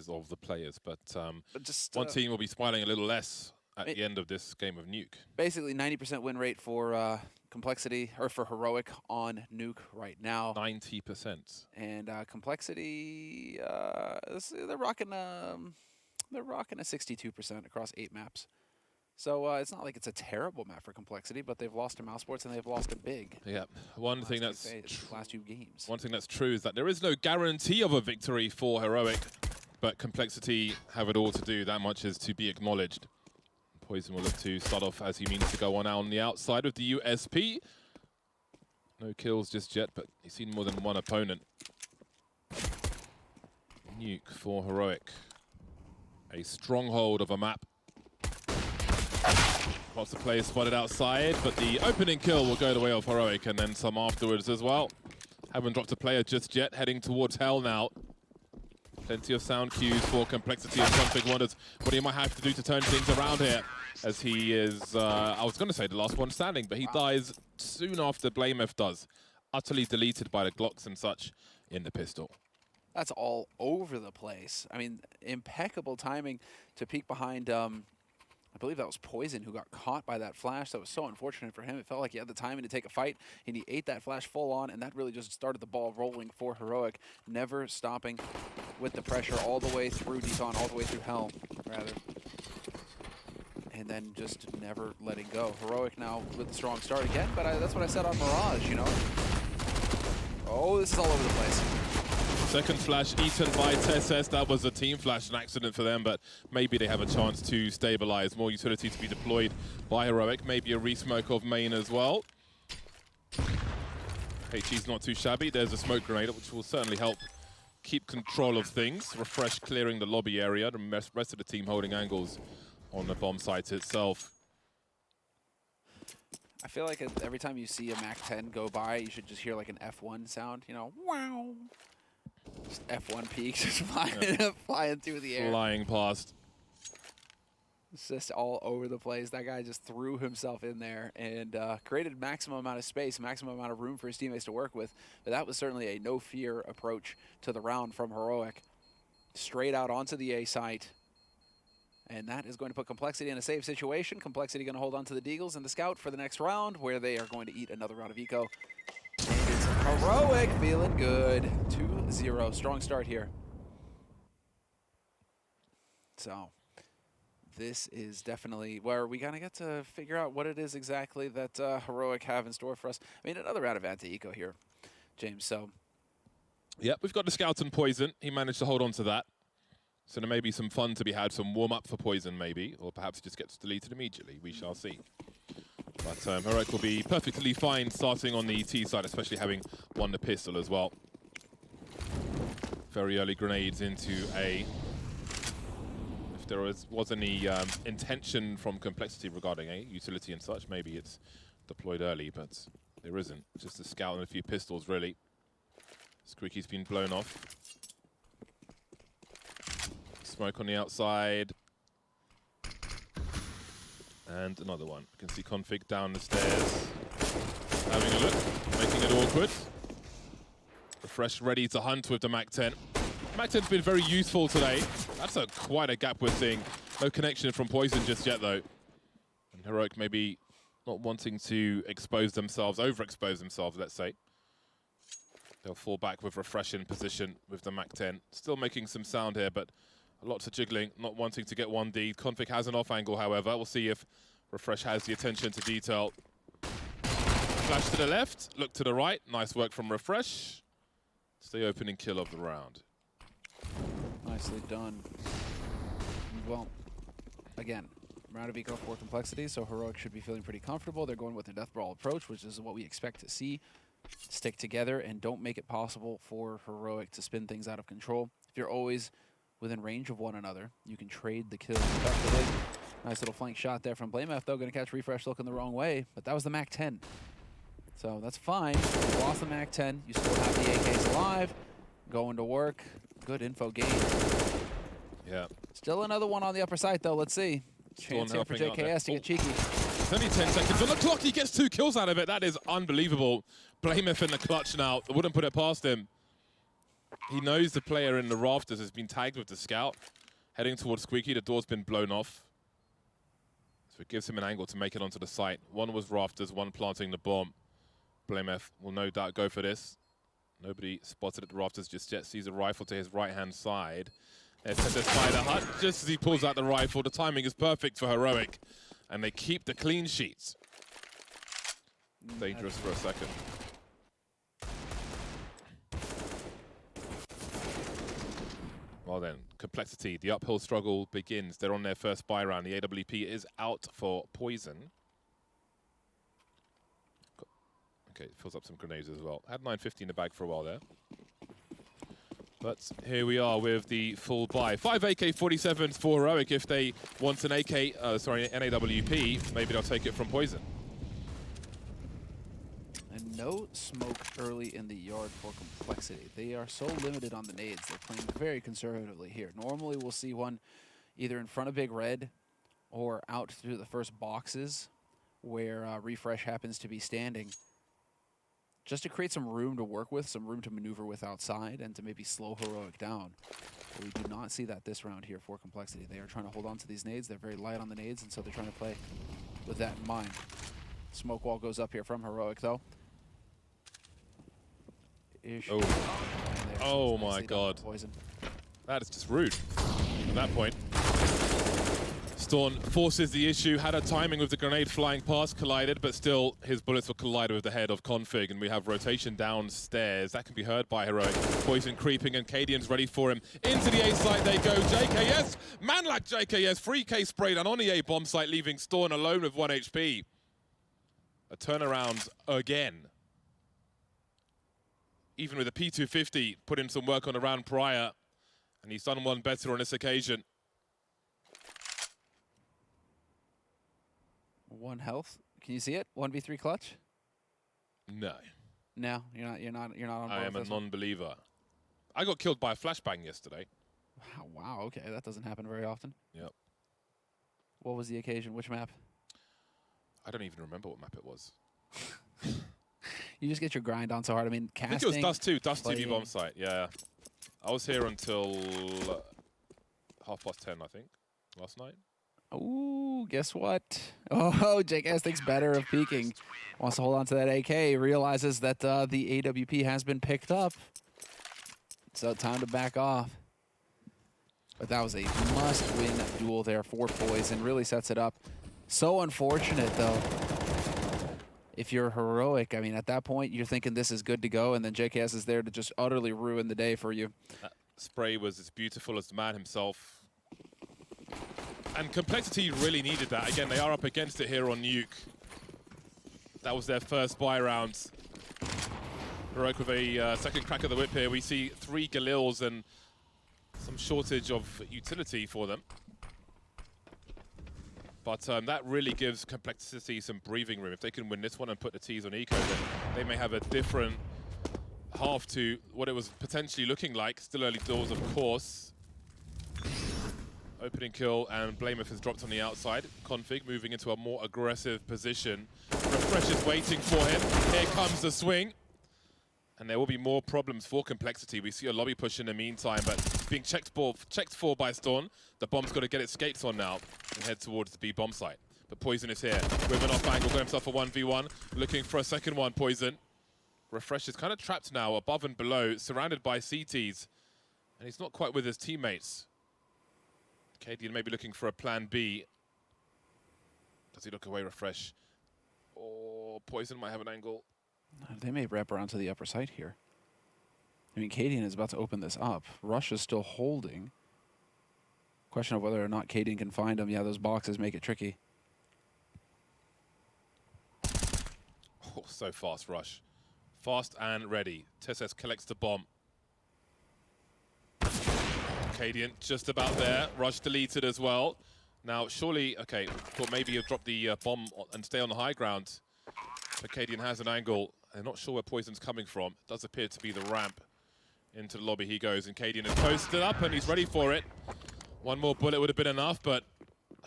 percentages of the players, but just one team will be smiling a little less at the end of this game of Nuke. Basically, 90% win rate for Complexity, or for Heroic on Nuke right now. 90%. And Complexity, they're rocking a 62% across 8 maps. So it's not like it's a terrible map for Complexity, but they've lost to Mouse Sports and they've lost a big. Yeah, last 2 games. One thing that's true is that there is no guarantee of a victory for Heroic, but Complexity have it all to do. That much is to be acknowledged. Poison will look to start off as he means to go on the outside of the USP. No kills just yet, but he's seen more than one opponent. Nuke for Heroic. A stronghold of a map. Lots of players spotted outside, but the opening kill will go the way of Heroic, and then some afterwards as well. Haven't dropped a player just yet, heading towards Hell now. Plenty of sound cues for Complexity, and Config wonders what he might have to do to turn things around here, as he is, I was going to say the last one standing, but he dies soon after BlameF does. Utterly deleted by the Glocks and such in the pistol. That's all over the place. I mean, impeccable timing to peek behind, I believe that was Poison who got caught by that flash. That was so unfortunate for him. It felt like he had the timing to take a fight, and he ate that flash full on, and that really just started the ball rolling for Heroic, never stopping with the pressure all the way through Decon, all the way through Hell, rather. And then just never letting go. Heroic now with the strong start again, but that's what I said on Mirage, you know? Oh, this is all over the place. Second flash eaten by TSS. That was a team flash, an accident for them, but maybe they have a chance to stabilize. More utility to be deployed by Heroic. Maybe a resmoke of main as well. HE's not too shabby. There's a smoke grenade, which will certainly help keep control of things. Refresh clearing the lobby area. The rest of the team holding angles on the bomb site itself. I feel like every time you see a MAC-10 go by, you should just hear like an F1 sound, you know, wow. Just F1 peaks just flying through the air. Flying past. It's just all over the place. That guy just threw himself in there and created maximum amount of space, maximum amount of room for his teammates to work with. But that was certainly a no-fear approach to the round from Heroic. Straight out onto the A site. And that is going to put Complexity in a safe situation. Complexity going to hold on to the Deagles and the Scout for the next round, where they are going to eat another round of eco. And it's Heroic feeling good. 2-0. Strong start here. So this is definitely where we gotta get to figure out what it is exactly that Heroic have in store for us. I mean, another round of anti-eco here, James. So yep, we've got the Scout and Poison. He managed to hold on to that. So there may be some fun to be had, some warm-up for Poison maybe, or perhaps it just gets deleted immediately. We shall see. But Heroic will be perfectly fine starting on the T side, especially having won the pistol as well. Very early grenades into A. If there was any intention from Complexity regarding A, utility and such, maybe it's deployed early, but there isn't. Just a Scout and a few pistols, really. Squeaky's been blown off. Smoke on the outside. And another one. You can see Config down the stairs. Having a look, making it awkward. Refresh ready to hunt with the MAC-10. MAC-10's been very useful today. That's quite a gap we're seeing. No connection from Poison just yet, though. And Heroic maybe not wanting to expose themselves, overexpose themselves, let's say. They'll fall back with Refresh in position with the MAC-10. Still making some sound here, but lots of jiggling, not wanting to get 1D. Config has an off angle, however. We'll see if Refresh has the attention to detail. Flash to the left, look to the right. Nice work from Refresh. It's the opening kill of the round. Nicely done. Well, again, round of eco for Complexity, so Heroic should be feeling pretty comfortable. They're going with their Death Brawl approach, which is what we expect to see. Stick together and don't make it possible for Heroic to spin things out of control. If you're always within range of one another, you can trade the kills effectively. Nice little flank shot there from BlameF, though. Going to catch Refresh looking the wrong way, but that was the MAC-10. So that's fine. You lost the MAC-10. You still have the AKs alive. Going to work. Good info gain. Yeah. Still another one on the upper site, though. Let's see. Chance here for JKS to get cheeky. It's only 10 seconds on the clock. He gets 2 kills out of it. That is unbelievable. BlameF in the clutch now. I wouldn't put it past him. He knows the player in the rafters has been tagged with the scout. Heading towards Squeaky, the door's been blown off. So it gives him an angle to make it onto the site. One was rafters, one planting the bomb. Blamef will no doubt go for this. Nobody spotted at the rafters just yet. Sees a rifle to his right-hand side. There's TeSeS by the hut. Just as he pulls out the rifle, the timing is perfect for Heroic. And they keep the clean sheets. Dangerous for a second. Well then, Complexity, the uphill struggle begins. They're on their first buy round. The AWP is out for Poison. Okay, fills up some grenades as well. Had 950 in the bag for a while there. But here we are with the full buy. 5 AK-47s for Heroic. If they want an NAWP, maybe they'll take it from Poison. And no smoke early in the yard for Complexity. They are so limited on the nades. They're playing very conservatively here. Normally we'll see one either in front of Big Red or out through the first boxes where Refresh happens to be standing, just to create some room to work with, some room to maneuver with outside, and to maybe slow Heroic down. But we do not see that this round here for Complexity. They are trying to hold on to these nades. They're very light on the nades, and so they're trying to play with that in mind. Smoke wall goes up here from Heroic, though. Oh my god. Poison. That is just rude at that point. Storm forces the issue, had a timing with the grenade flying past, collided, but still his bullets will collide with the head of Config, and we have rotation downstairs. That can be heard by Heroic. Poison creeping, and Cadian's ready for him. Into the A site they go. JKS, man like JKS, 3K sprayed and on the A bomb site, leaving Storm alone with 1 HP. A turnaround again. Even with a P250, put in some work on the round prior, and he's done one better on this occasion. 1 health. Can you see it? 1v3 clutch? No. No, you're not on board. I am a with this one? non-believer. I got killed by a flashbang yesterday. Wow, okay, that doesn't happen very often. Yep. What was the occasion? Which map? I don't even remember what map it was. You just get your grind on so hard. I mean, casting. I think it was Dust 2, Dust TV playing. bomb site, yeah. I was here until 10:30, I think, last night. Ooh, guess what? Oh, JKS thinks better of peeking. Wants to hold on to that AK. Realizes that the AWP has been picked up. So time to back off. But that was a must-win duel there for Poison. Really sets it up. So unfortunate, though. If you're Heroic, I mean, at that point, you're thinking this is good to go, and then JKS is there to just utterly ruin the day for you. That spray was as beautiful as the man himself. And Complexity really needed that. Again, they are up against it here on Nuke. That was their first buy round. Heroic with a second crack of the whip here. We see 3 Galils and some shortage of utility for them. But that really gives Complexity some breathing room. If they can win this one and put the T's on Eco, then they may have a different half to what it was potentially looking like. Still early doors, of course. Opening kill, and Blamef has dropped on the outside. Config moving into a more aggressive position. Refresh is waiting for him. Here comes the swing. And there will be more problems for Complexity. We see a lobby push in the meantime, but it's being checked for by Storm. The bomb's got to get its skates on now and head towards the B bomb site. But Poison is here with an off angle, got himself a 1v1, looking for a second one, Poison. Refresh is kind of trapped now, above and below, surrounded by CTs. And he's not quite with his teammates. Cadian maybe looking for a plan B. Does he look away, Refresh? Or Poison might have an angle. They may wrap around to the upper side here. I mean, Cadian is about to open this up. Rush is still holding. Question of whether or not Cadian can find him. Yeah, those boxes make it tricky. Oh, so fast, Rush. Fast and ready. TeSeS collects the bomb. Cadian just about there. Rush deleted as well. Now, surely, okay, thought maybe he'll drop the bomb and stay on the high ground. But Cadian has an angle. They're not sure where Poison's coming from. It does appear to be the ramp. Into the lobby he goes, and Cadian is posted up, and he's ready for it. One more bullet would have been enough, but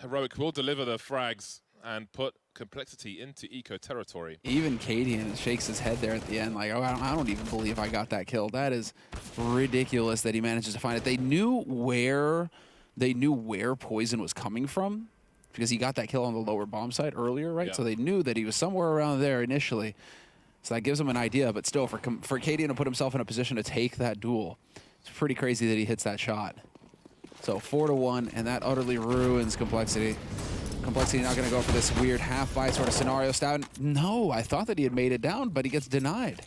Heroic will deliver the frags and put Complexity into eco territory. Even Cadian shakes his head there at the end, like, oh, I don't even believe I got that kill. That is ridiculous that he manages to find it. They knew where Poison was coming from because he got that kill on the lower bomb site earlier, right? Yeah. So they knew that he was somewhere around there initially. So that gives him an idea, but still, for Cadian to put himself in a position to take that duel, it's pretty crazy that he hits that shot. So 4-1, and that utterly ruins Complexity. Complexity not going to go for this weird half-buy sort of scenario. Stout, no, I thought that he had made it down, but he gets denied.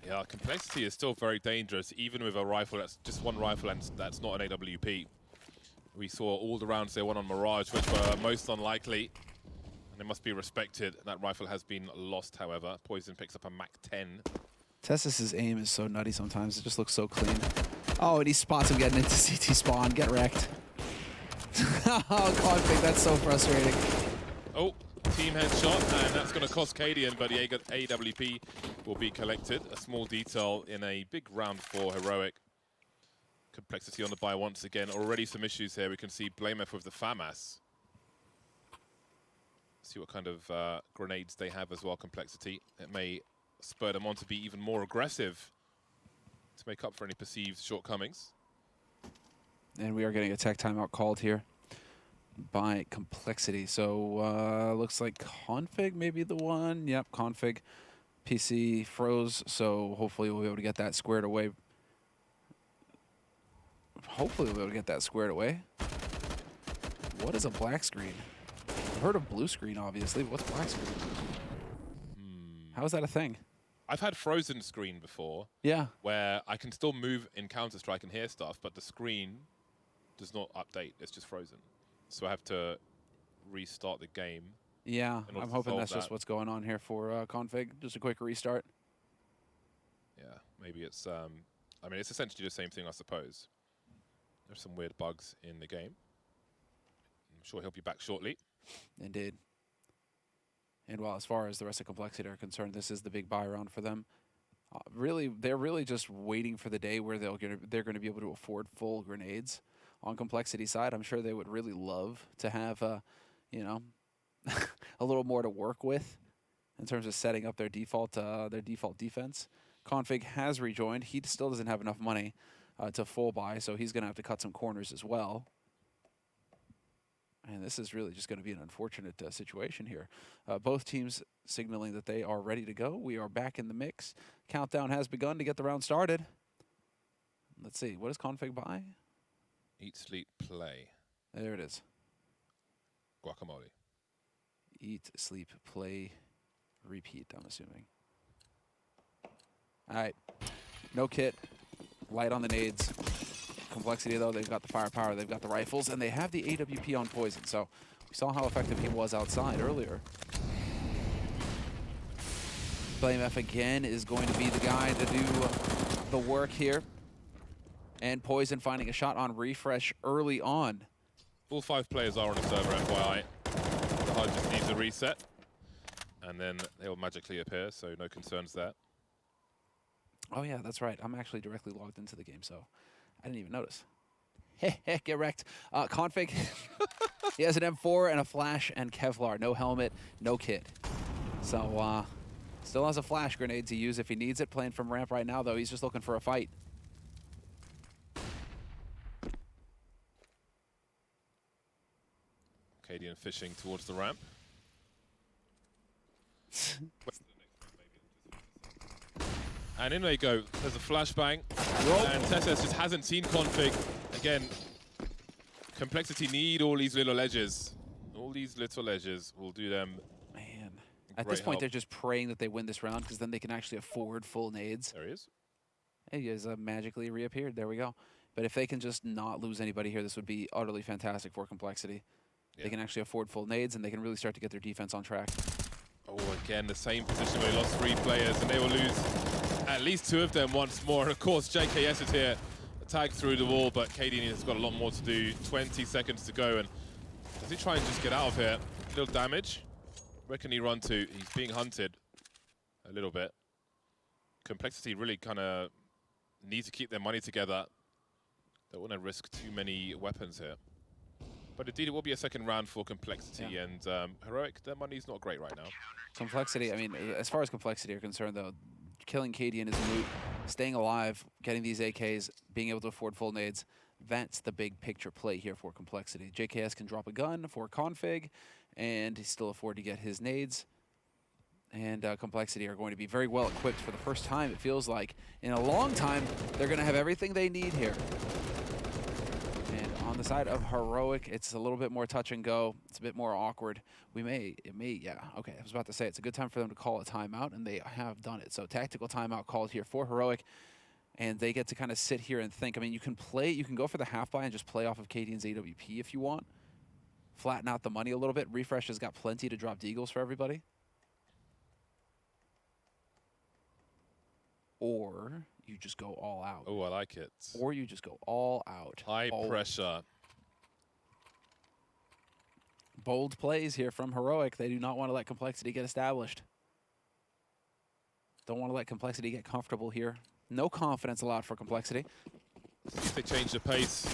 Yeah, Complexity is still very dangerous, even with a rifle that's just one rifle and that's not an AWP. We saw all the rounds they won on Mirage, which were most unlikely, and they must be respected. That rifle has been lost, however. Poison picks up a Mac 10. Tessus's aim is so nutty sometimes. It just looks so clean. Oh, and he spots him getting into CT spawn. Get wrecked. Oh, Config, that's so frustrating. Oh, team headshot, and that's going to cost Cadian, but the AWP will be collected. A small detail in a big round for Heroic. Complexity on the buy once again. Already some issues here. We can see Blamef with the FAMAS. See what kind of grenades they have as well, Complexity. It may spur them on to be even more aggressive to make up for any perceived shortcomings. And we are getting a tech timeout called here by Complexity. So looks like Config may be the one. Yep, Config. PC froze, so hopefully we'll be able to get that squared away. Hopefully we'll be able to get that squared away. What is a black screen? I've heard of blue screen, obviously. What's black screen? How is that a thing? I've had frozen screen before. Yeah. Where I can still move in Counter-Strike and hear stuff, but the screen does not update. It's just frozen. So I have to restart the game. Yeah, I'm hoping that's just what's going on here for Config. Just a quick restart. Yeah, maybe it's, I mean, it's essentially the same thing, I suppose. There's some weird bugs in the game. I'm sure he'll be back shortly. Indeed. And well, as far as the rest of Complexity are concerned, this is the big buy round for them. Really, they're really just waiting for the day where they're going to be able to afford full grenades. On Complexity side, I'm sure they would really love to have, you know, a little more to work with in terms of setting up their default defense. Config has rejoined. He still doesn't have enough money to full buy, so he's going to have to cut some corners as well. And this is really just going to be an unfortunate situation here. Both teams signaling that they are ready to go. We are back in the mix. Countdown has begun to get the round started. Let's see. What does Config buy? Eat, sleep, play. There it is. Guacamole. Eat, sleep, play, repeat, I'm assuming. All right. No kit. Light on the nades. Complexity, though, they've got the firepower, they've got the rifles, and they have the AWP on Poison. So we saw how effective he was outside earlier. Blamef again is going to be the guy to do the work here. And Poison finding a shot on refresh early on. All 5 players are on the server, FYI. The HUD just needs a reset, and then they will magically appear, so no concerns there. Oh, yeah, that's right. I'm actually directly logged into the game, so I didn't even notice. Get wrecked. Config, he has an M4 and a flash and Kevlar. No helmet, no kit. So, still has a flash grenade to use if he needs it. Playing from ramp right now, though. He's just looking for a fight. Cadian fishing towards the ramp. And in they go. There's a flashbang. And Tessus just hasn't seen Config. Again, Complexity need all these little ledges. All these little ledges will do them. Man. At this point, they're just praying that they win this round because then they can actually afford full nades. There he is. He has magically reappeared. There we go. But if they can just not lose anybody here, this would be utterly fantastic for Complexity. Yeah. They can actually afford full nades, and they can really start to get their defense on track. Oh, again, the same position where they lost 3 players, and they will lose at least 2 of them once more. And of course, JKS is here, tagged through the wall, but KD has got a lot more to do. 20 seconds to go, and does he try and just get out of here? A little damage. Where can he run to? He's being hunted a little bit. Complexity really kind of need to keep their money together. Don't want to risk too many weapons here. But indeed, it will be a second round for Complexity, and Heroic, their money's not great right now. Complexity, I mean, as far as Complexity are concerned, though, killing Cadian is moot. Staying alive, getting these AKs, being able to afford full nades, that's the big picture play here for Complexity. JKS can drop a gun for config, and he still afford to get his nades. And Complexity are going to be very well equipped for the first time, it feels like. In a long time, they're going to have everything they need here. And on the side of Heroic, it's a little bit more touch and go. It's a bit more awkward. Yeah, okay. I was about to say, it's a good time for them to call a timeout, and they have done it. So tactical timeout called here for Heroic, and they get to kind of sit here and think. I mean, you can go for the half buy and just play off of Cadian's AWP if you want. Flatten out the money a little bit. Refresh has got plenty to drop deagles for everybody. Or you just go all out. Oh, I like it. Or you just go all out. High pressure. Bold plays here from Heroic. They do not want to let Complexity get established. Don't want to let Complexity get comfortable here. No confidence allowed for Complexity. If they change the pace,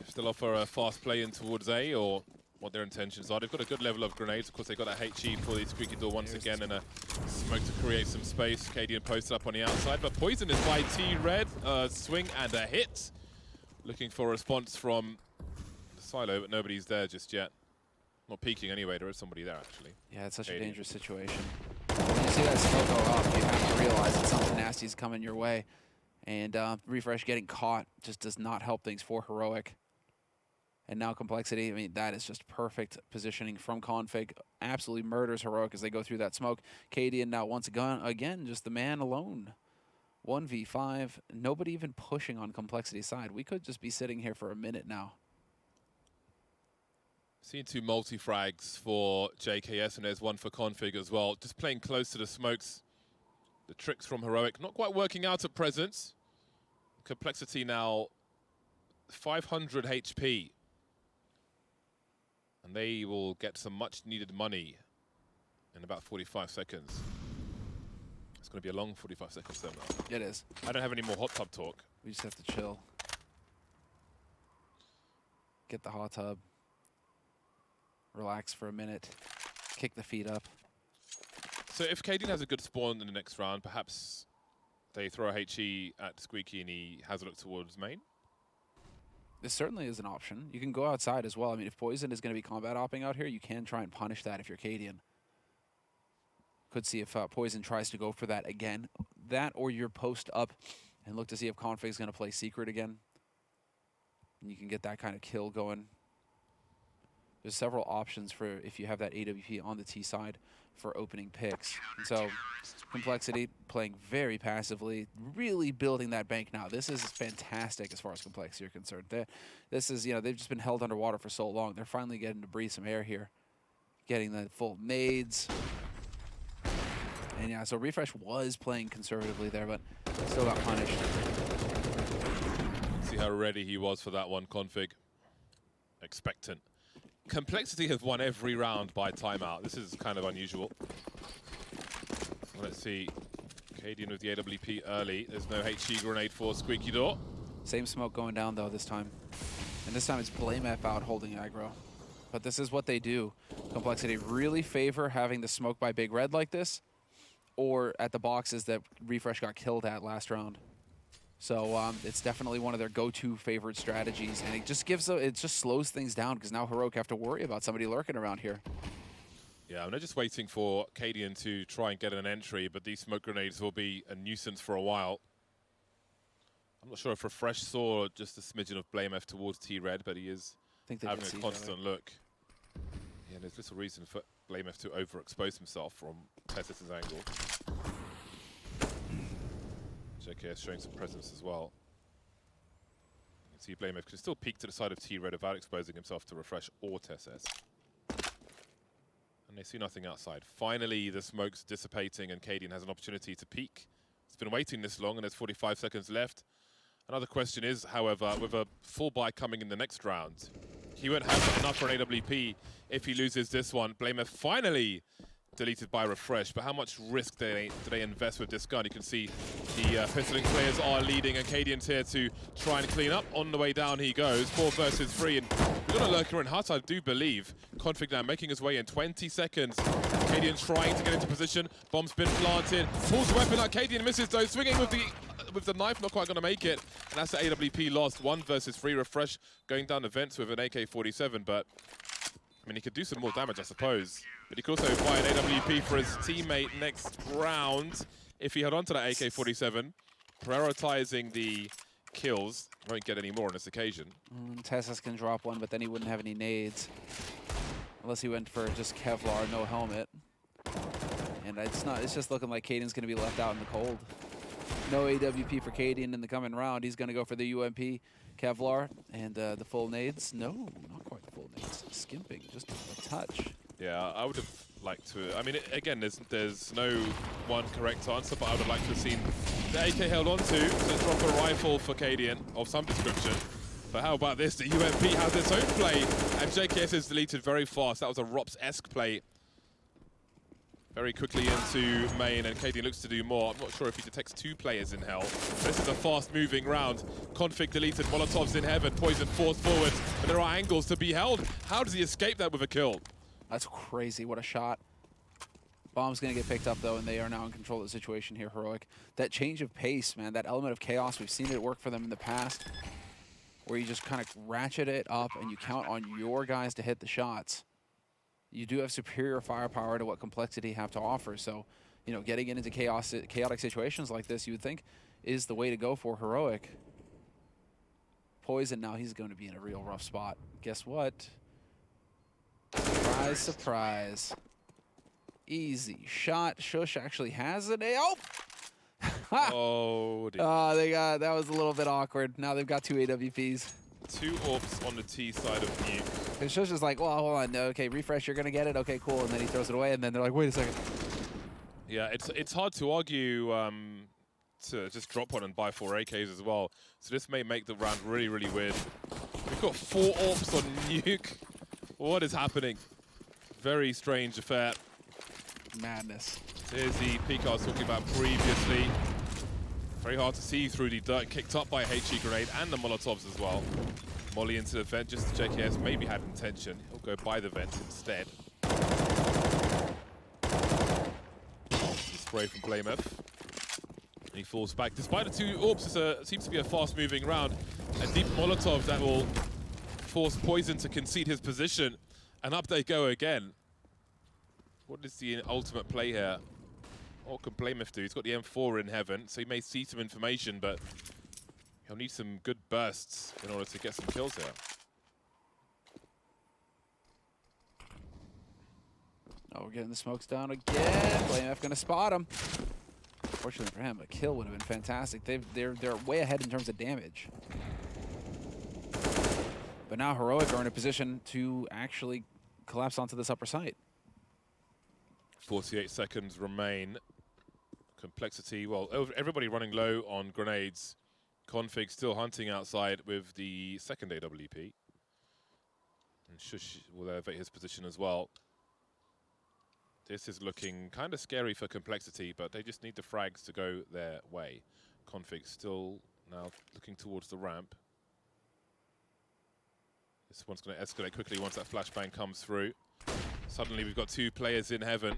still offer a fast play in towards A, or what their intentions are. They've got a good level of grenades. Of course, they've got a HE for the squeaky door once again, and a smoke to create some space. Cadian posted up on the outside, but Poison is by T-Red. Swing and a hit. Looking for a response from the silo, but nobody's there just yet. Not peeking anyway. There is somebody there, actually. Yeah, it's such a dangerous situation. When you see that smoke go up, you have to realize that something nasty is coming your way. And Refresh getting caught just does not help things for Heroic. And now Complexity, I mean, that is just perfect positioning from Config. Absolutely murders Heroic as they go through that smoke. Cadian now once again, just the man alone. 1v5, nobody even pushing on Complexity's side. We could just be sitting here for a minute now. Seen two multi-frags for JKS, and there's one for Config as well. Just playing close to the smokes. The tricks from Heroic not quite working out at present. Complexity now 500 HP. And they will get some much needed money in about 45 seconds. It's going to be a long 45 seconds though now. It is. I don't have any more hot tub talk. We just have to chill. Get the hot tub. Relax for a minute. Kick the feet up. So if Cadian has a good spawn in the next round, perhaps they throw a HE at Squeaky and he has a look towards main? This certainly is an option. You can go outside as well. I mean, if Poison is going to be combat opping out here, you can try and punish that if you're Cadian. Could see if Poison tries to go for that again. That or you're post up and look to see if Config is going to play Secret again. And you can get that kind of kill going. There's several options for if you have that AWP on the T side for opening picks. And so Complexity playing very passively, really building that bank now. This is fantastic as far as Complexity are concerned. This is, you know, they've just been held underwater for so long. They're finally getting to breathe some air here. Getting the full nades. And yeah, so Refresh was playing conservatively there, but still got punished. See how ready he was for that one, Config. Expectant. Complexity has won every round by timeout. This is kind of unusual. Let's see. Cadian with the AWP early. There's no HE grenade for Squeaky Door. Same smoke going down, though, this time. And this time it's BlameF out holding aggro. But this is what they do. Complexity really favor having the smoke by Big Red like this, or at the boxes that Refresh got killed at last round. So it's definitely one of their go-to favorite strategies, and it just slows things down because now Heroic have to worry about somebody lurking around here. Yeah, they're just waiting for Cadian to try and get an entry, but these smoke grenades will be a nuisance for a while. I'm not sure if Refresh saw just a smidgen of BlameF towards T-Red, but he is having a constant look. Yeah, there's little reason for BlameF to overexpose himself from Tessis' angle. JKS showing some presence as well. You can see BlameF can still peek to the side of T-Red without exposing himself to Refresh or Tessis. And they see nothing outside. Finally, the smoke's dissipating and Cadian has an opportunity to peek. It's been waiting this long and there's 45 seconds left. Another question is, however, with a full buy coming in the next round, he won't have enough for an AWP if he loses this one. BlameF finally deleted by Refresh, but how much risk do they invest with this gun? You can see the pistoling players are leading, and Cadian's here to try and clean up. On the way down he goes, 4 versus 3, and we've got a lurker in Hut, I do believe. Config now making his way in 20 seconds. Cadian's trying to get into position, bomb's been planted, pulls the weapon out, Cadian misses though, swinging with the knife, not quite going to make it, and that's the AWP lost. 1 versus 3, Refresh going down the vents with an AK-47, but I mean, he could do some more damage, I suppose. But he could also buy an AWP for his teammate next round if he held on to that AK-47. Prioritizing the kills. Won't get any more on this occasion. Tessus can drop one, but then he wouldn't have any nades. Unless he went for just Kevlar, no helmet. And it's just looking like Cadian's going to be left out in the cold. No AWP for Cadian in the coming round. He's going to go for the UMP Kevlar and the full nades. No, not quite the full nades. Skimping, just a touch. Yeah, I would have liked to. I mean, again, there's no one correct answer, but I would have liked to have seen the AK held on to drop a rifle for Cadian of some description. But how about this? The UMP has its own play, and JKS is deleted very fast. That was a Rops-esque play. Very quickly into main, and Cadian looks to do more. I'm not sure if he detects 2 players in hell. This is a fast-moving round. Config deleted, Molotov's in heaven, Poison forced forwards, and there are angles to be held. How does he escape that with a kill? That's crazy, what a shot. Bomb's gonna get picked up though, and they are now in control of the situation here, Heroic. That change of pace, man, that element of chaos, we've seen it work for them in the past, where you just kind of ratchet it up and you count on your guys to hit the shots. You do have superior firepower to what Complexity have to offer, so, you know, getting into chaotic situations like this, you would think, is the way to go for Heroic. Poison, now he's going to be in a real rough spot. Guess what? Surprise, surprise. Easy shot. Shush actually has it. Oh! Oh, dear. That was a little bit awkward. Now they've got 2 AWPs. 2 AWPs on the T side of Nuke. And Shush is like, well, hold on. Okay, Refresh, you're going to get it. Okay, cool. And then he throws it away, and then they're like, wait a second. Yeah, it's hard to argue to just drop one and buy 4 AKs as well. So this may make the round really, really weird. We've got 4 AWPs on Nuke. What is happening? Very strange affair. Madness. Here's the peak I was talking about previously. Very hard to see through the dirt, kicked up by a HE grenade and the Molotovs as well. Molly into the vent, just to JKS maybe had intention. He'll go by the vent instead. Spray from Blameth. He falls back. Despite the 2 AWPs, it seems to be a fast-moving round. A deep Molotov that will force Poison to concede his position. And up they go again. What is the ultimate play here? What can Blameth do? He's got the M4 in heaven, so he may see some information, but he'll need some good bursts in order to get some kills here. Oh, we're getting the smokes down again. Blameth gonna spot him. Fortunately for him, a kill would have been fantastic. They're way ahead in terms of damage. But now Heroic are in a position to actually collapse onto this upper site. 48 seconds remain. Complexity, well, everybody running low on grenades. Config still hunting outside with the second AWP. And Shush will elevate his position as well. This is looking kind of scary for Complexity, but they just need the frags to go their way. Config still now looking towards the ramp. This one's going to escalate quickly once that flashbang comes through. Suddenly we've got 2 players in heaven.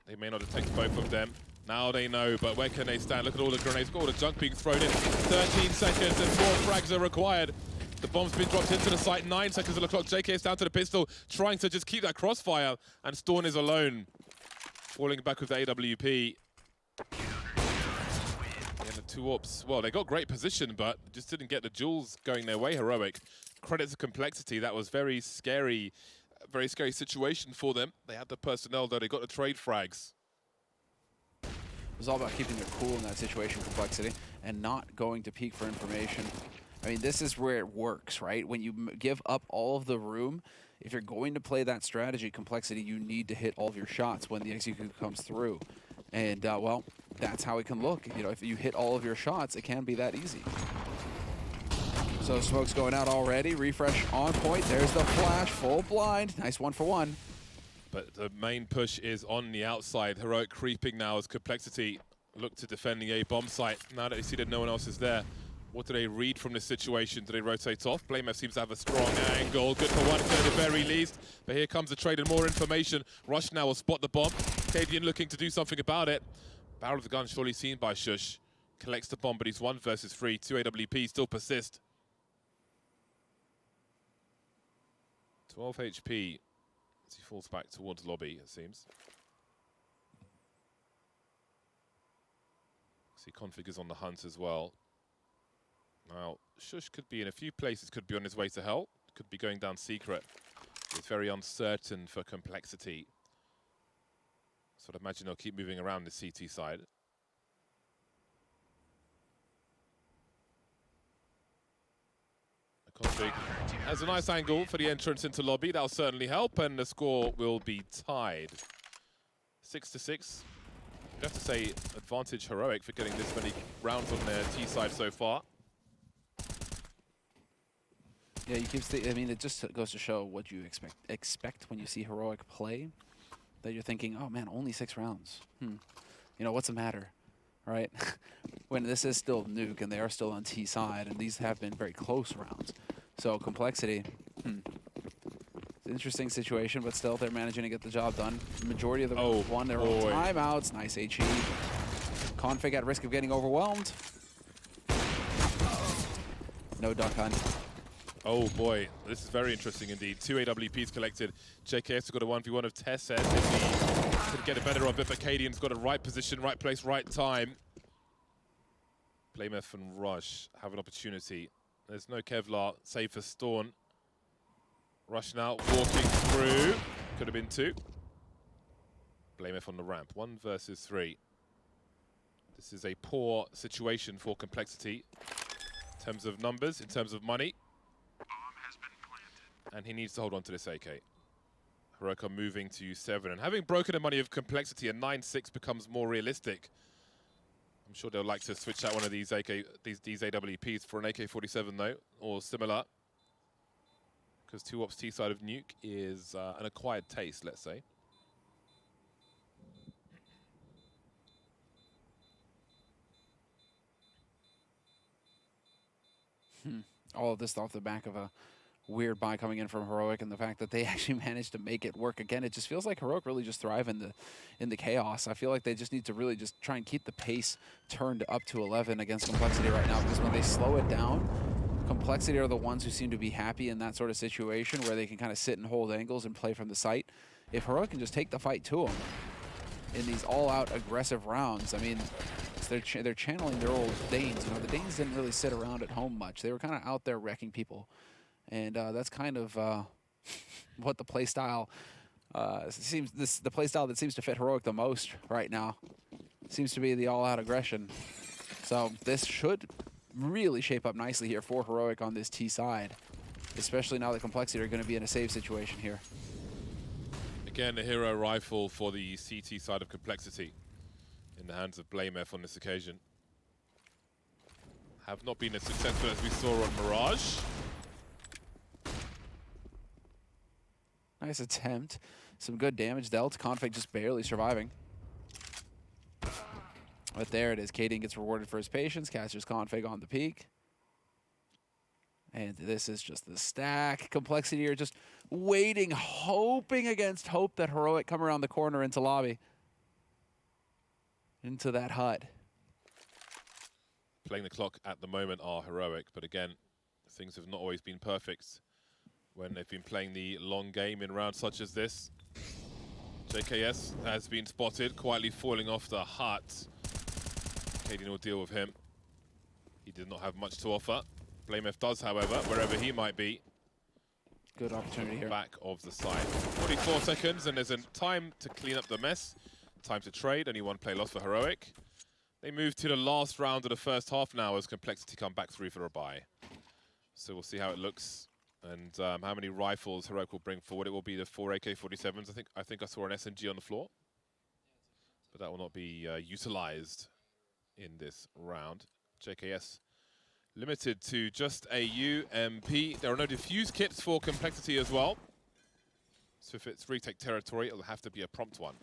They may not detect both of them. Now they know, but where can they stand? Look at all the grenades, got all the junk being thrown in. 13 seconds and 4 frags are required. The bomb's been dropped into the site, 9 seconds on the clock. JK is down to the pistol, trying to just keep that crossfire, and Storn is alone. Falling back with the AWP. And the 2 AWPs, well, they got great position, but just didn't get the duels going their way, Heroic. Credit to Complexity, that was very scary situation for them. They had the personnel, though, they got the trade frags. It was all about keeping their cool in that situation, Complexity, and not going to peek for information. I mean, this is where it works, right? When you give up all of the room, if you're going to play that strategy, Complexity, you need to hit all of your shots when the execute comes through. And, well, that's how it can look. You know, if you hit all of your shots, it can be that easy. So smoke's going out already. Refresh on point. There's the flash, full blind. Nice 1 for 1. But the main push is on the outside. Heroic creeping now as Complexity look to defend the A bomb site. Now that they see that no one else is there, what do they read from this situation? Do they rotate off? BlameF seems to have a strong angle. Good for one at the very least. But here comes the trade and more information. Rush now will spot the bomb. Cadian looking to do something about it. Barrel of the gun surely seen by Shush. Collects the bomb, but he's 1 versus 3. 2 AWP still persist. 12 HP as he falls back towards lobby, it seems. See, Config is on the hunt as well. Now, Shush could be in a few places, could be on his way to hell, could be going down secret. It's very uncertain for Complexity. So I'd imagine they'll keep moving around the CT side. Config has a nice angle for the entrance into lobby. That'll certainly help, and the score will be tied. 6-6. You'd have to say advantage Heroic for getting this many rounds on their T side so far. Yeah, you keep. I mean, it just goes to show what you expect when you see Heroic play. That you're thinking, oh man, only 6 rounds. You know, what's the matter, right? When this is still Nuke and they are still on T side, and these have been very close rounds. So Complexity, it's an interesting situation, but still they're managing to get the job done. The majority of them won their own timeouts. Nice HE. Config at risk of getting overwhelmed. No duck hunt. Oh boy, this is very interesting indeed. 2 AWPs collected. JKS has got a 1v1 of Tess if he could get a better of it, but Cadian's got a right position, right place, right time. BlameF and Rush have an opportunity. There's no Kevlar, save for Storm. Rush now walking through. Could have been 2. BlameF on the ramp. 1 versus 3. This is a poor situation for Complexity in terms of numbers, in terms of money. And he needs to hold on to this AK. Heroic are moving to 7. And having broken the money of Complexity, a 9-6 becomes more realistic. I'm sure they'll like to switch out one of these these AWPs for an AK-47 though, or similar. Because 2 ops T side of Nuke is an acquired taste, let's say. All of this off the back of a weird buy coming in from Heroic, and the fact that they actually managed to make it work again. It just feels like Heroic really just thrive in the chaos. I feel like they just need to really just try and keep the pace turned up to 11 against Complexity right now, because when they slow it down, Complexity are the ones who seem to be happy in that sort of situation where they can kind of sit and hold angles and play from the site. If Heroic can just take the fight to them in these all-out aggressive rounds, I mean, they're channeling their old Danes. You know, the Danes didn't really sit around at home much. They were kind of out there wrecking people. And that's kind of what the playstyle the playstyle that seems to fit Heroic the most right now. Seems to be the all-out aggression. So this should really shape up nicely here for Heroic on this T side, especially now that Complexity are going to be in a save situation here. Again, the hero rifle for the CT side of Complexity in the hands of BlameF on this occasion. Have not been as successful as we saw on Mirage. Nice attempt. Some good damage dealt. Config just barely surviving. But there it is. Cadian gets rewarded for his patience. Catches Config on the peak. And this is just the stack. Complexity are just waiting, hoping against hope that Heroic come around the corner into lobby. Into that hut. Playing the clock at the moment are Heroic, but again, things have not always been perfect when they've been playing the long game in rounds such as this. JKS has been spotted, quietly falling off the hut. Cadian will deal with him. He did not have much to offer. BlameF does, however, wherever he might be. Good opportunity here. Back of the side. 44 seconds, and there's a time to clean up the mess. Time to trade, only 1 play loss for Heroic. They move to the last round of the first half now as Complexity come back through for a bye. So we'll see how it looks. And how many rifles Heroic will bring forward. It will be the 4 AK-47s. I think I saw an SMG on the floor. But that will not be utilized in this round. JKS limited to just a UMP. There are no defuse kits for Complexity as well. So if it's retake territory, it'll have to be a prompt one.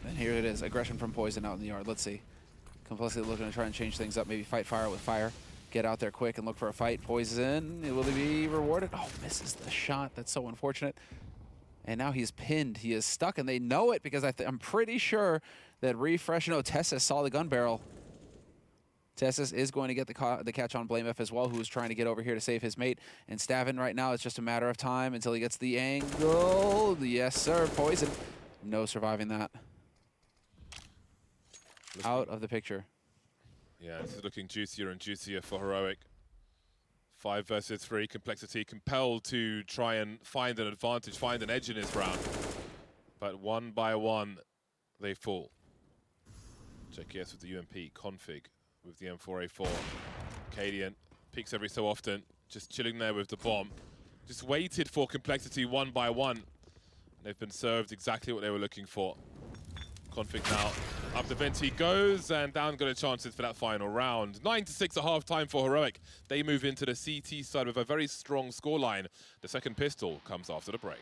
And here it is, aggression from Poison out in the yard. Let's see. Complicity looking to try and change things up, maybe fight fire with fire. Get out there quick and look for a fight. Poison, will he be rewarded? Oh, misses the shot. That's so unfortunate. And now he's pinned. He is stuck, and they know it because I'm pretty sure that Refresh, no, Tessis saw the gun barrel. Tessis is going to get the catch on Blame F as well, who is trying to get over here to save his mate. And Stavin right now, it's just a matter of time until he gets the angle. Yes, sir. Poison. No surviving that. Out of the picture. Yeah, this is looking juicier and juicier for Heroic. 5 versus 3. Complexity compelled to try and find an advantage, find an edge in this round. But one by one, they fall. JKS with the UMP, Config with the M4A4. Cadian peeks every so often, just chilling there with the bomb. Just waited for Complexity one by one. They've been served exactly what they were looking for. Config now. Up the vent he goes, and down got a chances for that final round. 9-6 at half-time for Heroic. They move into the CT side with a very strong scoreline. The second pistol comes after the break.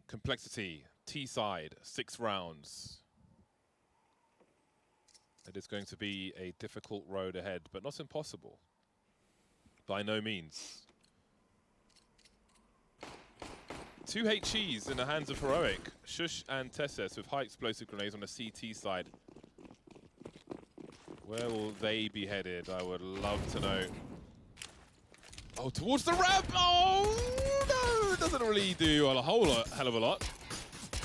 Complexity, T-side, 6 rounds. It is going to be a difficult road ahead, but not impossible. By no means. 2 HEs in the hands of Heroic. Shush and Tessis with high explosive grenades on the CT side. Where will they be headed? I would love to know. Oh, towards the ramp! Oh, no! It doesn't really do a whole hell of a lot.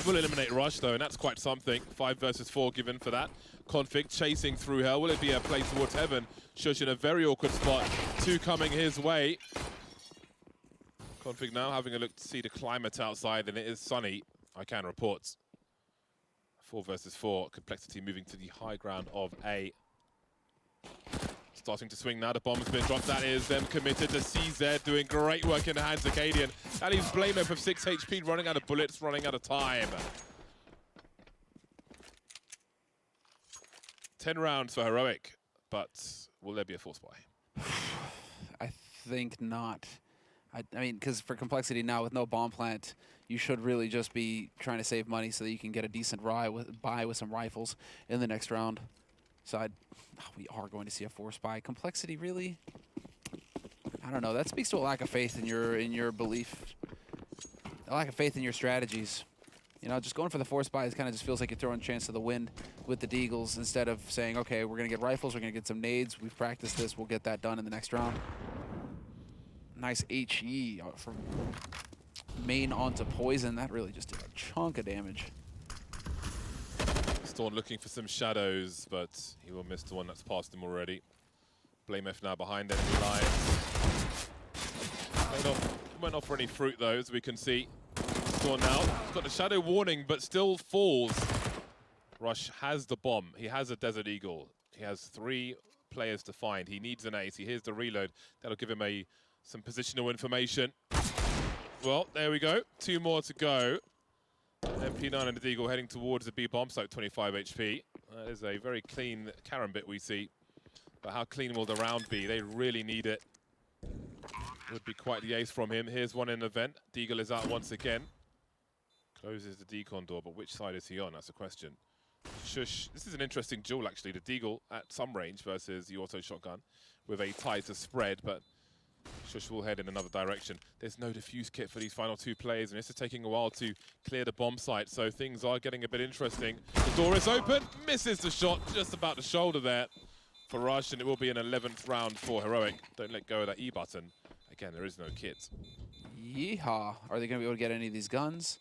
Will eliminate Rush, though, and that's quite something. 5 versus 4 given for that. Config chasing through hell. Will it be a play towards heaven? Shush in a very awkward spot. 2 coming his way. Config now having a look to see the climate outside, and it is sunny, I can report. 4 versus 4. Complexity moving to the high ground of A. Starting to swing now, the bomb's been dropped. That is them committed to CZ, doing great work in the hands of Cadian. That leaves Blame Up of 6 HP, running out of bullets, running out of time. 10 rounds for Heroic, but will there be a force buy? I think not. I mean, because for Complexity now with no bomb plant, you should really just be trying to save money so that you can get a decent buy with some rifles in the next round. So we are going to see a force buy. Complexity, really? I don't know. That speaks to a lack of faith in your belief, a lack of faith in your strategies. You know, just going for the force buys kind of just feels like you're throwing a chance to the wind with the Deagles instead of saying, okay, we're going to get rifles, we're going to get some nades, we've practiced this, we'll get that done in the next round. Nice HE from main onto poison. That really just did a chunk of damage. Storm looking for some shadows, but he will miss the one that's past him already. BlameF now behind enemy lines. Went off for any fruit though, as we can see. Storm now, he's got the shadow warning, but still falls. Rush has the bomb. He has a Desert Eagle. He has 3 players to find. He needs an ace. Here's the reload. That'll give him some positional information. Well, there we go. 2 more to go. MP9 and the Deagle heading towards the B bomb site, 25 HP. That is a very clean Karambit we see. But how clean will the round be? They really need it. Would be quite the ace from him. Here's one in the vent. Deagle is out once again. Closes the decon door, but which side is he on? That's a question. Shush. This is an interesting duel, actually. The Deagle at some range versus the auto shotgun with a tighter spread, but Shush will head in another direction. There's no defuse kit for these final 2 players, and this is taking a while to clear the bomb site, so things are getting a bit interesting. The door is open, misses the shot, just about the shoulder there for Rush, and it will be an 11th round for Heroic. Don't let go of that E button. Again, there is no kit. Yeehaw. Are they going to be able to get any of these guns?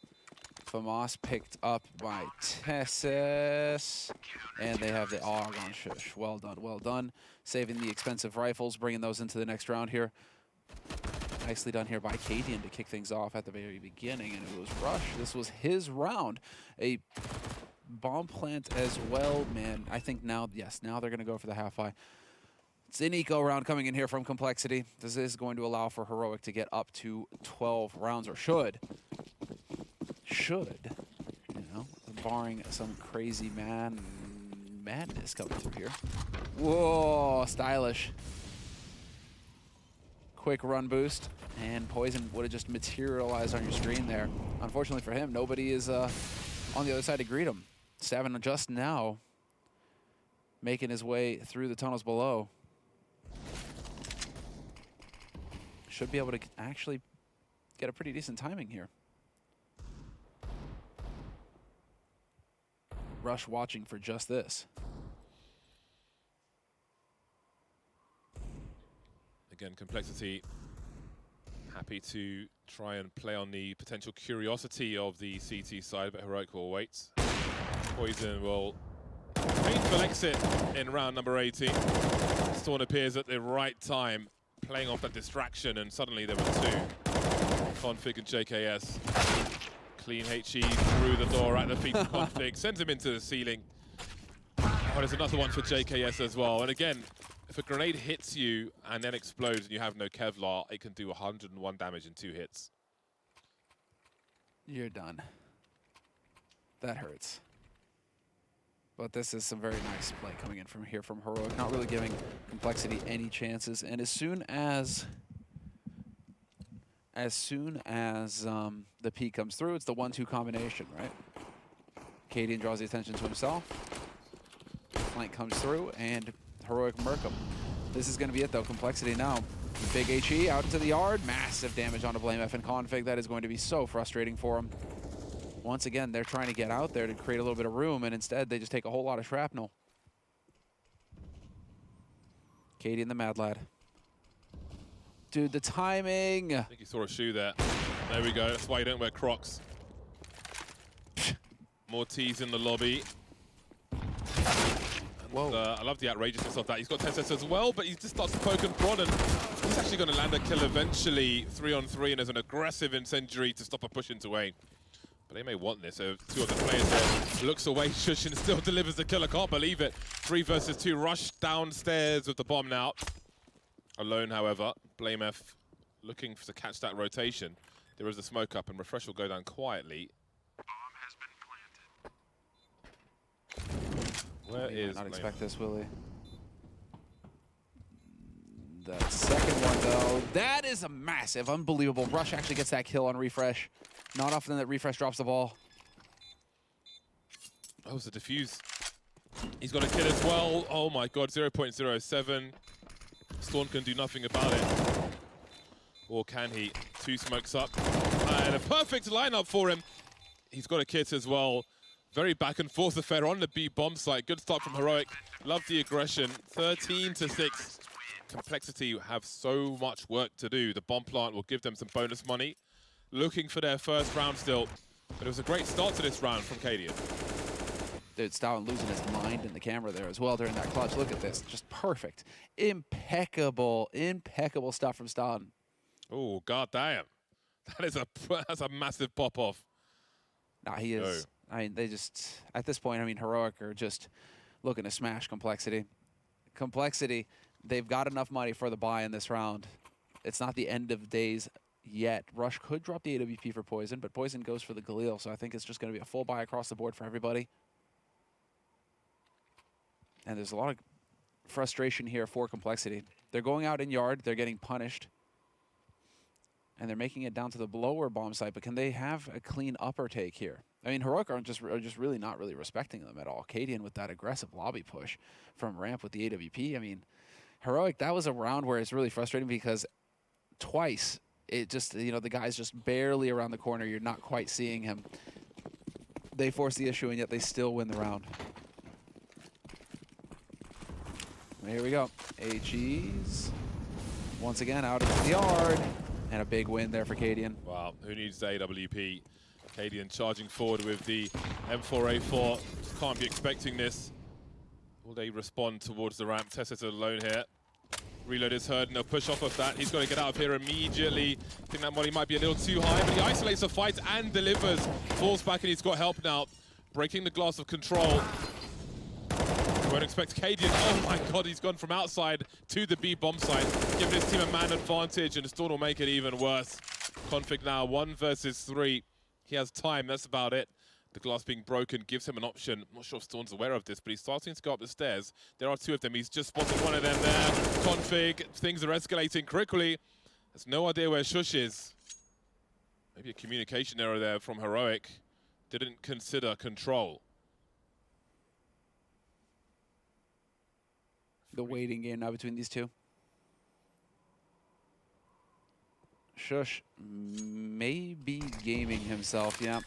FAMAS picked up by Tessus. And they have the Argon Shush. Well done, well done. Saving the expensive rifles, bringing those into the next round here. Nicely done here by Cadian to kick things off at the very beginning. And it was Rush. This was his round. A bomb plant as well, man. I think now, yes, now they're going to go for the half-eye. It's an eco round coming in here from Complexity. This is going to allow for Heroic to get up to 12 rounds, or should, you know, barring some crazy madness coming through here. Whoa, stylish. Quick run boost, and Poison would have just materialized on your screen there. Unfortunately for him, nobody is on the other side to greet him. Savin just now making his way through the tunnels below. Should be able to actually get a pretty decent timing here. Rush watching for just this. Again, Complexity happy to try and play on the potential curiosity of the CT side, but Heroic will wait. Poison will painful exit in round number 18. Storm appears at the right time, playing off that distraction, and suddenly there were 2. Config and JKS. Clean HE through the door at the feet of Config, sends him into the ceiling. Oh, there's another one for JKS as well. And again, if a grenade hits you and then explodes and you have no Kevlar, it can do 101 damage in 2 hits. You're done. That hurts. But this is some very nice play coming in from here from Heroic, not really giving Complexity any chances. And as soon as the peak comes through, it's the 1-2 combination, right? Cadian draws the attention to himself. Flank comes through, and Heroic murk him. This is going to be it, though. Complexity now. Big HE out into the yard. Massive damage onto BlameF and Config. That is going to be so frustrating for him. Once again, they're trying to get out there to create a little bit of room, and instead they just take a whole lot of shrapnel. Cadian the Mad Lad. Dude, the timing! I think you saw a shoe there. There we go. That's why you don't wear Crocs. More T's in the lobby. Whoa. I love the outrageousness of that. He's got Tessus as well, but he just starts to poke and prod, and he's actually going to land a kill eventually. 3-on-3, and there's an aggressive incendiary to stop a push into A. But they may want this. So 2 of the players there looks away. Shush and still delivers the kill. I can't believe it. 3 versus 2. Rush downstairs with the bomb now. Alone, however. BlameF looking to catch that rotation. There is a smoke up, and Refresh will go down quietly. Where He is might not BlameF? expect this, will he? That second one, though, that is a massive, unbelievable. Rush actually gets that kill on Refresh. Not often that Refresh drops the ball. Oh, it's a defuse. He's got a kill as well. Oh my god, 0.07. Storm can do nothing about it. Or can he? 2 smokes up. And a perfect lineup for him. He's got a kit as well. Very back and forth affair on the B bomb site. Good start from Heroic. Love the aggression. 13-6. Complexity have so much work to do. The bomb plant will give them some bonus money. Looking for their first round still. But it was a great start to this round from Cadian. Dude, Stalin losing his mind in the camera there as well during that clutch. Look at this. Just perfect. Impeccable, impeccable stuff from Stalin. Oh, goddamn. That's a massive pop-off. Nah, he is. I mean, they just, at this point, I mean, Heroic are just looking to smash Complexity. Complexity, they've got enough money for the buy in this round. It's not the end of days yet. Rush could drop the AWP for Poison, but Poison goes for the Galil, so I think it's just going to be a full buy across the board for everybody. And there's a lot of frustration here for Complexity. They're going out in yard, they're getting punished. And they're making it down to the lower bomb site, but can they have a clean upper take here? I mean, Heroic are just really not really respecting them at all. Cadian with that aggressive lobby push from ramp with the AWP. I mean, Heroic, that was a round where it's really frustrating because twice, it just, you know, the guy's just barely around the corner. You're not quite seeing him. They force the issue, and yet they still win the round. Here we go. AGs once again out into the yard. And a big win there for Cadian. Wow, who needs the AWP? Cadian charging forward with the M4A4. Just can't be expecting this. Will they respond towards the ramp? Tessa's alone here. Reload is heard and they'll push off of that. He's got to get out of here immediately. I think that money might be a little too high, but he isolates the fight and delivers. Falls back and he's got help now. Breaking the glass of control. Won't expect Cadian. Oh my god, he's gone from outside to the B bomb site, giving his team a man advantage, and the Storm will make it even worse. Config now 1 versus 3. He has time, that's about it. The glass being broken gives him an option. I'm not sure if Storm's aware of this, but he's starting to go up the stairs. There are 2 of them. He's just spotted one of them there. Config, things are escalating quickly. Has no idea where Shush is. Maybe a communication error there from Heroic. Didn't consider control. The waiting game now between these two. Shush may be gaming himself, yeah.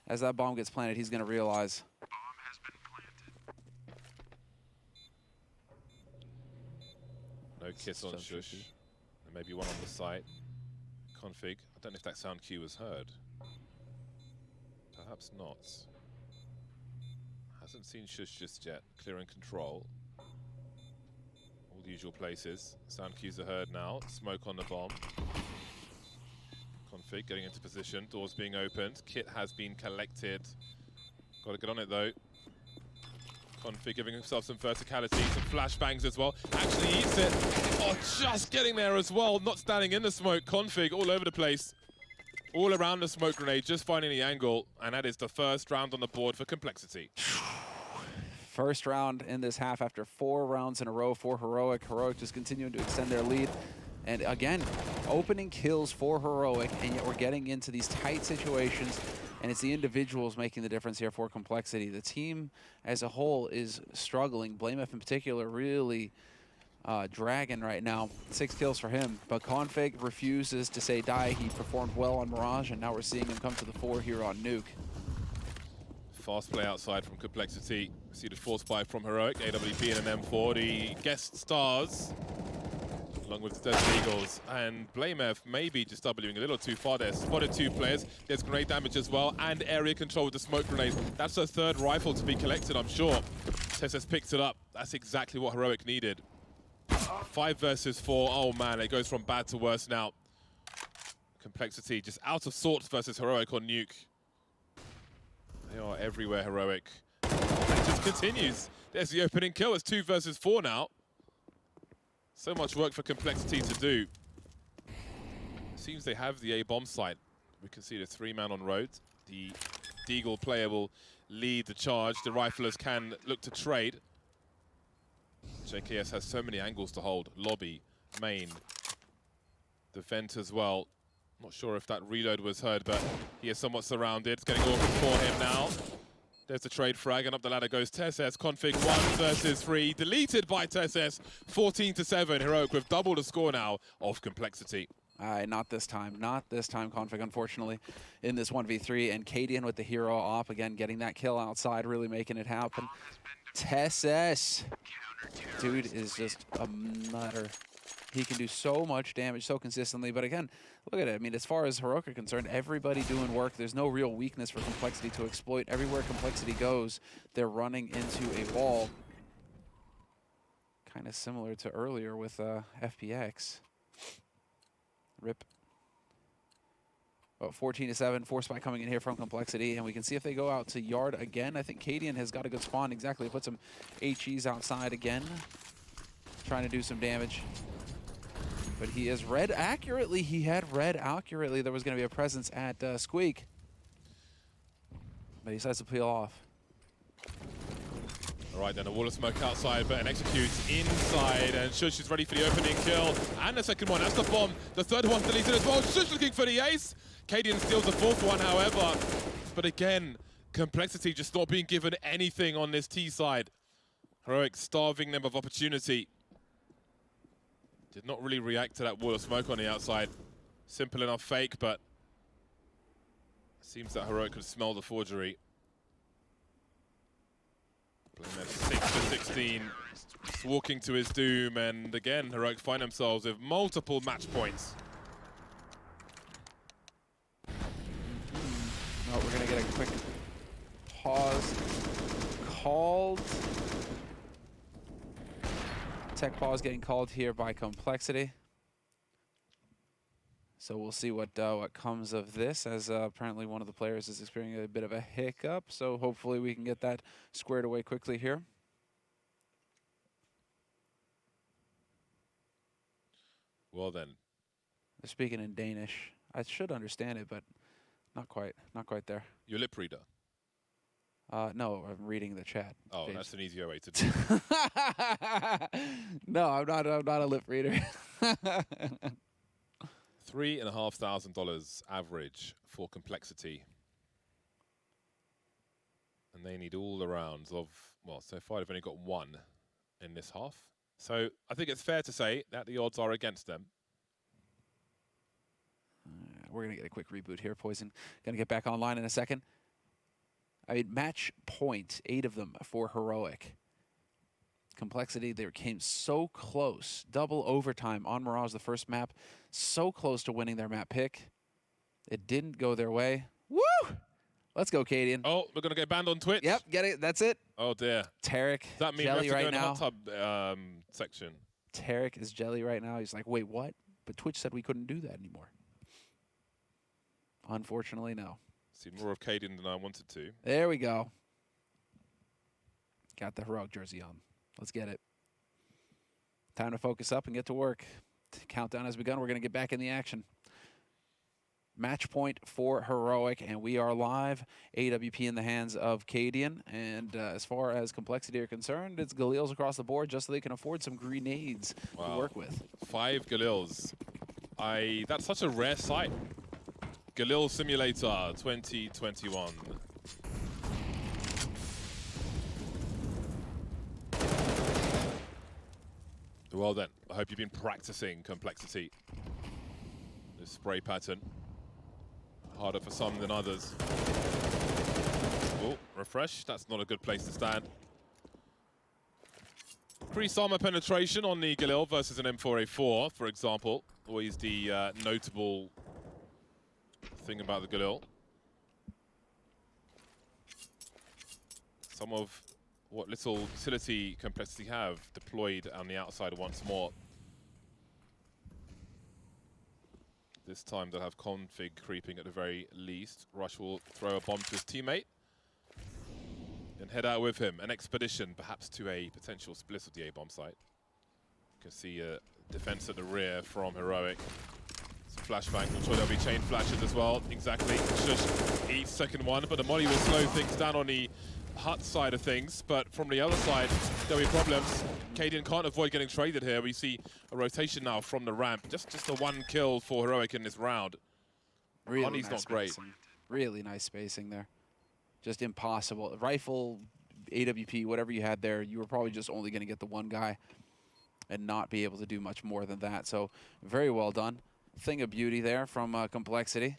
As that bomb gets planted, he's going to realize. Bomb has been planted. No kiss on Shush. Tricky. There may be one on the site. Config. I don't know if that sound cue was heard. Perhaps not. Hasn't seen Shush just yet. Clearing control. All the usual places. Sound cues are heard now. Smoke on the bomb. Config getting into position. Doors being opened. Kit has been collected. Got to get on it though. Config giving himself some verticality, some flashbangs as well. Actually eats it. Oh, just getting there as well. Not standing in the smoke. Config all over the place. All around the smoke grenade, just finding the angle. And that is the first round on the board for Complexity. First round in this half after 4 rounds in a row for Heroic. Heroic just continuing to extend their lead. And again, opening kills for Heroic, and yet we're getting into these tight situations, and it's the individuals making the difference here for Complexity. The team as a whole is struggling. BlameF in particular really dragging right now. 6 kills for him, but Config refuses to say die. He performed well on Mirage, and now we're seeing him come to the fore here on Nuke. Fast play outside from Complexity. See the force buy from Heroic, AWP and an M4. The guest stars, along with the Desert Eagles. And BlameF maybe just Wing a little too far there. Spotted 2 players. There's grenade damage as well, and area control with the smoke grenade. That's a 3rd rifle to be collected, I'm sure. Tess picked it up. That's exactly what Heroic needed. 5 versus 4. Oh man, it goes from bad to worse now. Complexity just out of sorts versus Heroic on Nuke. They are everywhere, Heroic. It just continues. There's the opening kill. It's 2 versus 4 now. So much work for Complexity to do. Seems they have the A bomb site. We can see the 3-man on road. The Deagle player will lead the charge. The riflers can look to trade. JKS has so many angles to hold. Lobby, main, the vent as well. Not sure if that reload was heard, but he is somewhat surrounded. It's getting awkward for him now. There's the trade frag, and up the ladder goes Tesses. Config 1 versus 3, deleted by Tesses. 14-7. Heroic with double the score now of Complexity. Not this time. Not this time, Config, unfortunately, in this 1v3. And Cadian with the hero op, again, getting that kill outside, really making it happen. Tesses. Dude is just a nutter. He can do so much damage so consistently. But again, look at it. I mean, as far as Heroic are concerned, everybody doing work. There's no real weakness for Complexity to exploit. Everywhere Complexity goes, they're running into a wall. Kind of similar to earlier with FPX. Rip. About 14-7, Force Spy coming in here from Complexity, and we can see if they go out to Yard again. I think Cadian has got a good spawn. Exactly, put some HEs outside again, trying to do some damage. But he is read accurately. He had read accurately there was going to be a presence at Squeak. But he decides to peel off. All right, then a wall of smoke outside, but an executes inside, and Shush is ready for the opening kill. And the second one, that's the bomb. The third one deleted as well. Shush looking for the ace. Cadian steals the fourth one, however. But again, Complexity just not being given anything on this T side. Heroic starving them of opportunity. Did not really react to that wall of smoke on the outside. Simple enough fake, but it seems that Heroic could smell the forgery. Playing at 6-16, just walking to his doom, and again, Heroic find themselves with multiple match points. Oh, we're gonna get a quick pause called. Tech pause getting called here by Complexity. So we'll see what comes of this, as apparently one of the players is experiencing a bit of a hiccup. So hopefully we can get that squared away quickly here. Well then. They're speaking in Danish. I should understand it, but not quite there. Your lip reader? No, I'm reading the chat. Oh, James. that's an easier way to do it. No, I'm not a lip reader. $3,500 average for Complexity. And they need all the rounds of, well, so far they've only got one in this half. So I think it's fair to say that the odds are against them. We're going to get a quick reboot here. Poison going to get back online in a second. I mean, match point, 8 of them for Heroic. Complexity, they came so close. Double overtime on Mirage, the first map. So close to winning their map pick. It didn't go their way. Woo! Let's go, Cadian. Oh, we're going to get banned on Twitch? Yep, get it. That's it. Oh, dear. Tarek, Does that mean jelly we have to right go in the now. hot tub section? Tarek is jelly right now. He's like, wait, what? But Twitch said we couldn't do that anymore. Unfortunately, no. See more of Cadian than I wanted to. There we go. Got the Heroic jersey on. Let's get it. Time to focus up and get to work. Countdown has begun. We're going to get back in the action. Match point for Heroic, and we are live. AWP in the hands of Cadian. And as far as Complexity are concerned, it's Galils across the board just so they can afford some grenades to work with. 5 Galils. That's such a rare sight. Galil Simulator 2021. Well then, I hope you've been practicing Complexity. This spray pattern. Harder for some than others. Oh, refresh. That's not a good place to stand. Increased armor penetration on the Galil versus an M4A4, for example. Always the notable thing about the Galil. Some of what little utility Complexity have deployed on the outside once more. This time they'll have config creeping at the very least. Rush will throw a bomb to his teammate and head out with him. An expedition, perhaps to a potential split of the A-bomb site. You can see a defense at the rear from Heroic. Some flashbang. I'm sure there'll be chain flashes as well. Exactly. Shush each second one, but the molly will slow things down on the hut side of things. But from the other side, there'll be problems. Cadian can't avoid getting traded here. We see a rotation now from the ramp. Just the one kill for Heroic in this round. Really Honey's nice not great. spacing. Really nice spacing there. Just impossible. Rifle, AWP, whatever you had there, you were probably just only going to get the one guy and not be able to do much more than that. So very well done. thing of beauty there from Complexity.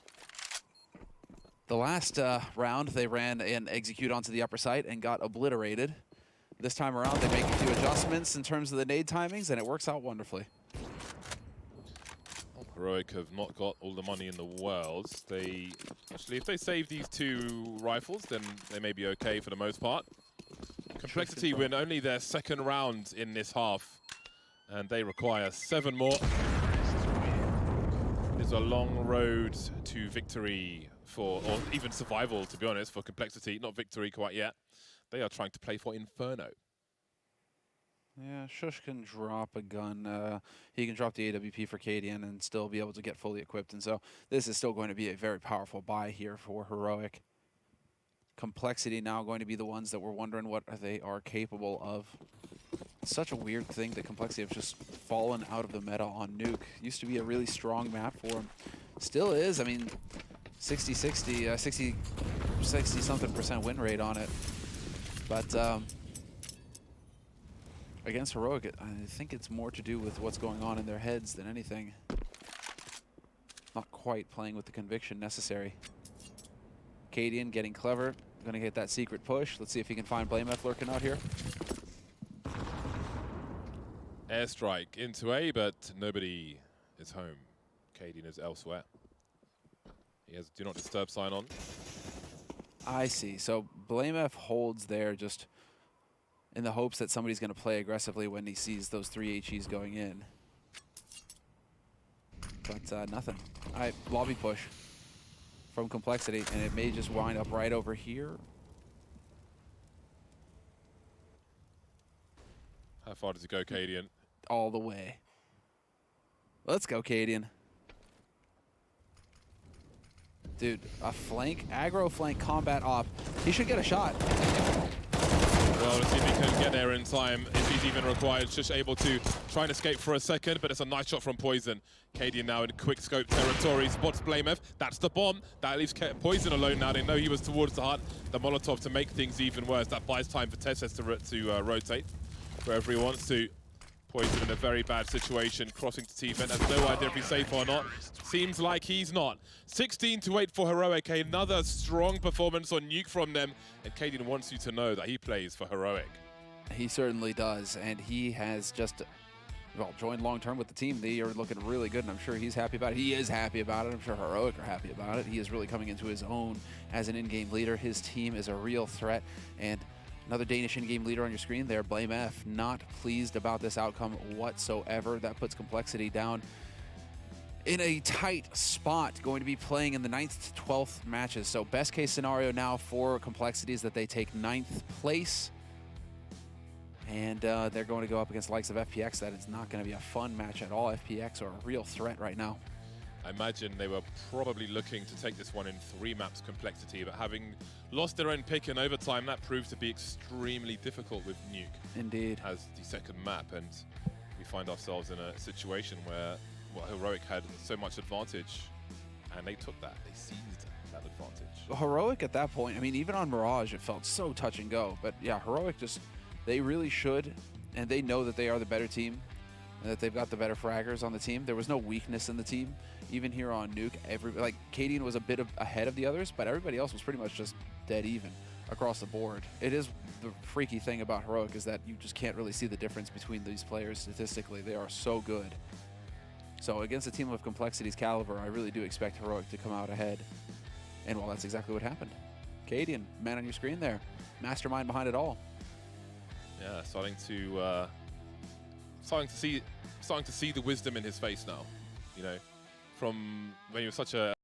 The last round, they ran an execute onto the upper site and got obliterated. This time around, they make a few adjustments in terms of the nade timings, and it works out wonderfully. Heroic have not got all the money in the world. They actually, if they save these 2 rifles, then they may be okay for the most part. Complexity win only their 2nd round in this half, and they require 7 more. It's a long road to victory or even survival, to be honest, for Complexity. Not victory quite yet. They are trying to play for Inferno. Yeah, Shush can drop a gun. He can drop the AWP for Cadian and still be able to get fully equipped. And so this is still going to be a very powerful buy here for Heroic. Complexity now going to be the ones that we're wondering what they are capable of. It's such a weird thing that Complexity have just fallen out of the meta on Nuke. Used to be a really strong map for him. Still is. I mean, 60-something% win rate on it. But against Heroic, I think it's more to do with what's going on in their heads than anything. Not quite playing with the conviction necessary. Cadian getting clever, gonna get that secret push. Let's see if he can find BlameF lurking out here. Airstrike into A, but nobody is home. Cadian is elsewhere. He has do not disturb sign on. I see. So BlameF holds there just in the hopes that somebody's going to play aggressively when he sees those 3 HEs going in. But nothing. All right, lobby push from Complexity, and it may just wind up right over here. How far does it go, Cadian? All the way. Let's go, Cadian. Dude, a flank, aggro flank combat op. He should get a shot. Well, let's see if he can get there in time, if he's even required. Just able to try and escape for a second, but it's a nice shot from Poison. Cadian now in quick scope territory, spots BlameF. That's the bomb. That leaves Poison alone now. They know he was towards the hut. The Molotov to make things even worse. That buys time for Tesses to rotate wherever he wants to. Poison in a very bad situation, crossing to T-Vent, has no idea if he's safe or not. Seems like he's not. 16-8 for Heroic, another strong performance on Nuke from them, and Cadian wants you to know that he plays for Heroic. He certainly does, and he has just, well, joined long-term with the team. They are looking really good, and I'm sure he's happy about it. He is happy about it. I'm sure Heroic are happy about it. He is really coming into his own as an in-game leader. His team is a real threat, and another Danish in-game leader on your screen there, BlameF, not pleased about this outcome whatsoever. That puts Complexity down in a tight spot, going to be playing in the 9th to 12th matches. So best case scenario now for Complexity is that they take 9th place. And they're going to go up against the likes of FPX. That is not going to be a fun match at all. FPX are a real threat right now. I imagine they were probably looking to take this one in 3 maps Complexity, but having lost their own pick in overtime, that proved to be extremely difficult with Nuke. Indeed. As the 2nd map, and we find ourselves in a situation where Heroic had so much advantage, and they took that. They seized that advantage. Heroic at that point, I mean, even on Mirage, it felt so touch and go. But yeah, Heroic just, they really should, and they know that they are the better team, and that they've got the better fraggers on the team. There was no weakness in the team. Even here on Nuke, like Cadian was a bit ahead of the others, but everybody else was pretty much just dead even across the board. It is the freaky thing about Heroic is that you just can't really see the difference between these players statistically. They are so good. So against a team of Complexity's caliber, I really do expect Heroic to come out ahead. And well, that's exactly what happened. Cadian, man on your screen there, mastermind behind it all. Yeah, starting to see the wisdom in his face now. You know, from when he was such a